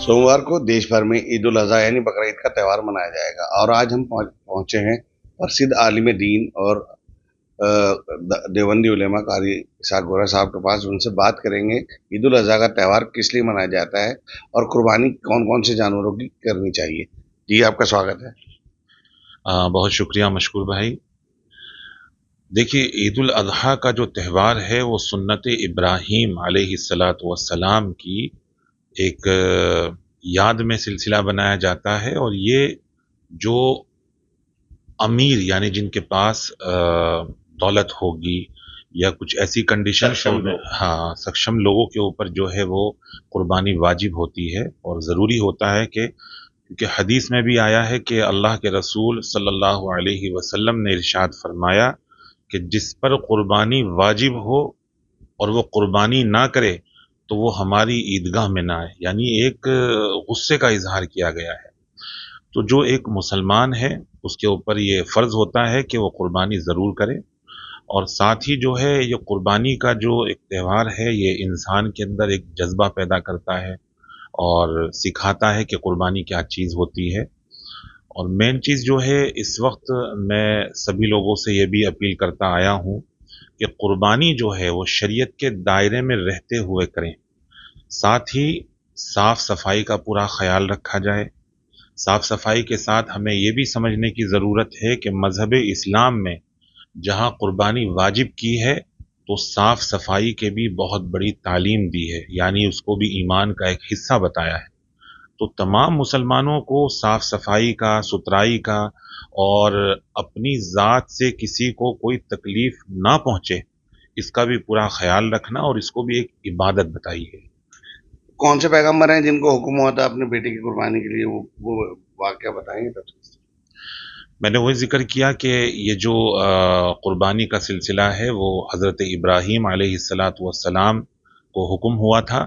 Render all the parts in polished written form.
सोमवार को देश भर में ईद उल अज़हा यानी बकरीद का त्यौहार मनाया जाएगा और आज हम पहुंचे हैं प्रसिद्ध आलिम दीन और देवबंदी उलेमा कारी इसहाक गोरा साहब के पास। उनसे बात करेंगे ईद उल अज़हा का त्यौहार किस लिए मनाया जाता है और कुर्बानी कौन कौन से जानवरों की करनी चाहिए। जी आपका स्वागत है। बहुत शुक्रिया मशकूर भाई। देखिए, ईद उल अज़हा का जो त्यौहार है वो सुन्नत इब्राहीम अलैहिस्सलातु वस्सलाम की एक याद में सिलसिला बनाया जाता है। और ये जो अमीर यानी जिनके पास दौलत होगी या कुछ ऐसी कंडीशन सक्षम लोगों के ऊपर जो है वो कुर्बानी वाजिब होती है और ज़रूरी होता है क्योंकि हदीस में भी आया है कि अल्लाह के रसूल सल्लल्लाहु अलैहि वसल्लम ने इरशाद फरमाया कि जिस पर कुर्बानी वाजिब हो और वो कुर्बानी ना करे तो वो हमारी ईदगाह में ना आए, यानी एक गुस्से का इजहार किया गया है। तो जो एक मुसलमान है उसके ऊपर ये फ़र्ज़ होता है कि वो कुर्बानी ज़रूर करे। और साथ ही जो है ये कुर्बानी का जो एक त्यौहार है ये इंसान के अंदर एक जज्बा पैदा करता है और सिखाता है कि कुर्बानी क्या चीज़ होती है। और मेन चीज़ जो है, इस वक्त मैं सभी लोगों से ये भी अपील करता आया हूँ कि कुर्बानी जो है वो शरीयत के दायरे में रहते हुए करें। साथ ही साफ़ सफाई का पूरा ख्याल रखा जाए। साफ़ सफाई के साथ हमें ये भी समझने की ज़रूरत है कि मज़हब इस्लाम में जहाँ कुर्बानी वाजिब की है तो साफ़ सफाई के भी बहुत बड़ी तालीम दी है, यानी उसको भी ईमान का एक हिस्सा बताया है। तो तमाम मुसलमानों को साफ़ सफाई का, सुथराई का और अपनी ज़ात से किसी को कोई तकलीफ़ ना पहुँचे इसका भी पूरा ख्याल रखना और इसको भी एक इबादत बताई है। कौन से पैगम्बर हैं जिनको हुक्म हुआ था अपने बेटे की कुर्बानी के लिए, वो वाक़या बताएंगे तब। मैंने वही जिक्र किया कि ये जो कुर्बानी का सिलसिला है वो हज़रत इब्राहीम अलैहिस्सलातु वस्सलाम को हुक्म हुआ था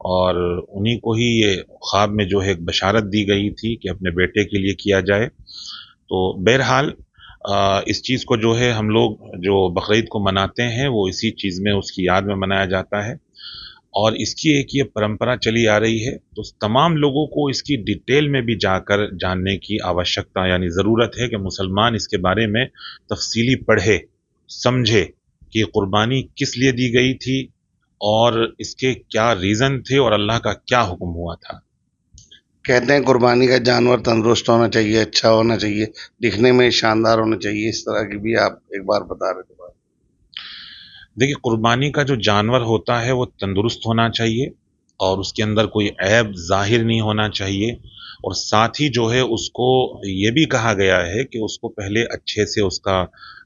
और उन्हीं को ही ये ख्वाब में जो है एक बशारत दी गई थी कि अपने बेटे के लिए किया जाए। तो बहरहाल इस चीज़ को जो है हम लोग जो बकरीद को मनाते हैं वो इसी चीज़ में उसकी याद में मनाया जाता है और इसकी एक ये परंपरा चली आ रही है। तो तमाम लोगों को इसकी डिटेल में भी जाकर जानने की आवश्यकता यानी ज़रूरत है कि मुसलमान इसके बारे में तफसीली पढ़े, समझे कि कुर्बानी किस लिए दी गई थी और इसके क्या रीज़न थे और अल्लाह का क्या हुक्म हुआ था। कहते हैं कुर्बानी का जानवर तंदुरुस्त होना चाहिए, अच्छा होना चाहिए, दिखने में शानदार होना चाहिए, इस तरह की भी आप एक बार बता रहे थे बात। देखिए, कुर्बानी का जो जानवर होता है वो तंदुरुस्त होना चाहिए और उसके अंदर कोई ऐब ज़ाहिर नहीं होना चाहिए। और साथ ही जो है उसको ये भी कहा गया है कि उसको पहले अच्छे से उसका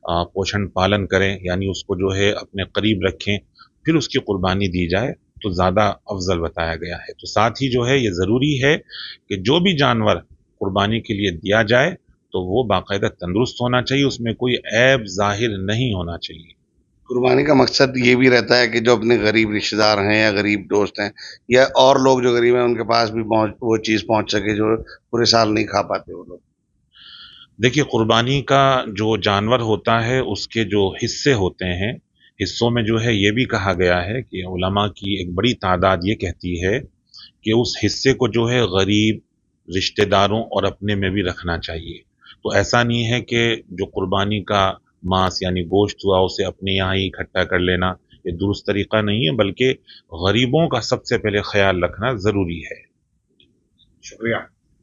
पोषण पालन करें, यानी उसको जो है अपने करीब रखें, फिर उसकी कुर्बानी दी जाए तो ज़्यादा अफजल बताया गया है। तो साथ ही जो है ये ज़रूरी है कि जो भी जानवर कुर्बानी के लिए दिया जाए तो वो बाकायदा तंदुरुस्त होना चाहिए, उसमें कोई ऐब ज़ाहिर नहीं होना चाहिए। कुर्बानी का मकसद ये भी रहता है कि जो अपने गरीब रिश्तेदार हैं या गरीब दोस्त हैं या और लोग जो गरीब हैं उनके पास भी वो चीज़ पहुंच सके जो पूरे साल नहीं खा पाते वो लोग। देखिए, कुर्बानी का जो जानवर होता है उसके जो हिस्से होते हैं, हिस्सों में जो है ये भी कहा गया है कि उलमा की एक बड़ी तादाद ये कहती है कि उस हिस्से को जो है गरीब, रिश्तेदारों और अपने में भी रखना चाहिए। तो ऐसा नहीं है कि जो कुर्बानी का मांस यानी गोश्त हुआ उसे अपने यहाँ ही इकट्ठा कर लेना, ये दुरुस्त तरीका नहीं है, बल्कि गरीबों का सबसे पहले ख्याल रखना ज़रूरी है। शुक्रिया।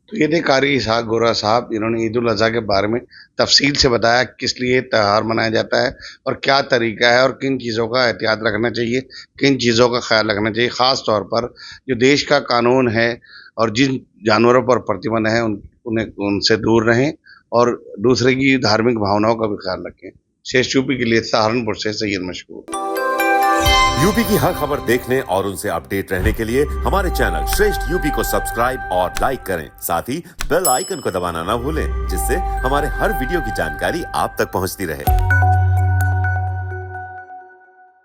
तो ये थे कारी इसहाक गोरा साहब, जिन्होंने ईद उल अज़हा के बारे में तफसील से बताया किस लिए त्यौहार मनाया जाता है और क्या तरीका है और किन चीज़ों का एहतियात रखना चाहिए, किन चीज़ों का ख्याल रखना चाहिए। ख़ास तौर पर जो देश का कानून है और जिन जानवरों पर प्रतिबंध है उन्हें उनसे दूर रहें और दूसरे की धार्मिक भावनाओं का भी ख्याल रखें। शेष यूपी के लिए सहारनपुर से सैयद मशकूर। यूपी की हर खबर देखने और उनसे अपडेट रहने के लिए हमारे चैनल श्रेष्ठ यूपी को सब्सक्राइब और लाइक करें। साथ ही बेल आइकन को दबाना ना भूलें, जिससे हमारे हर वीडियो की जानकारी आप तक पहुंचती रहे।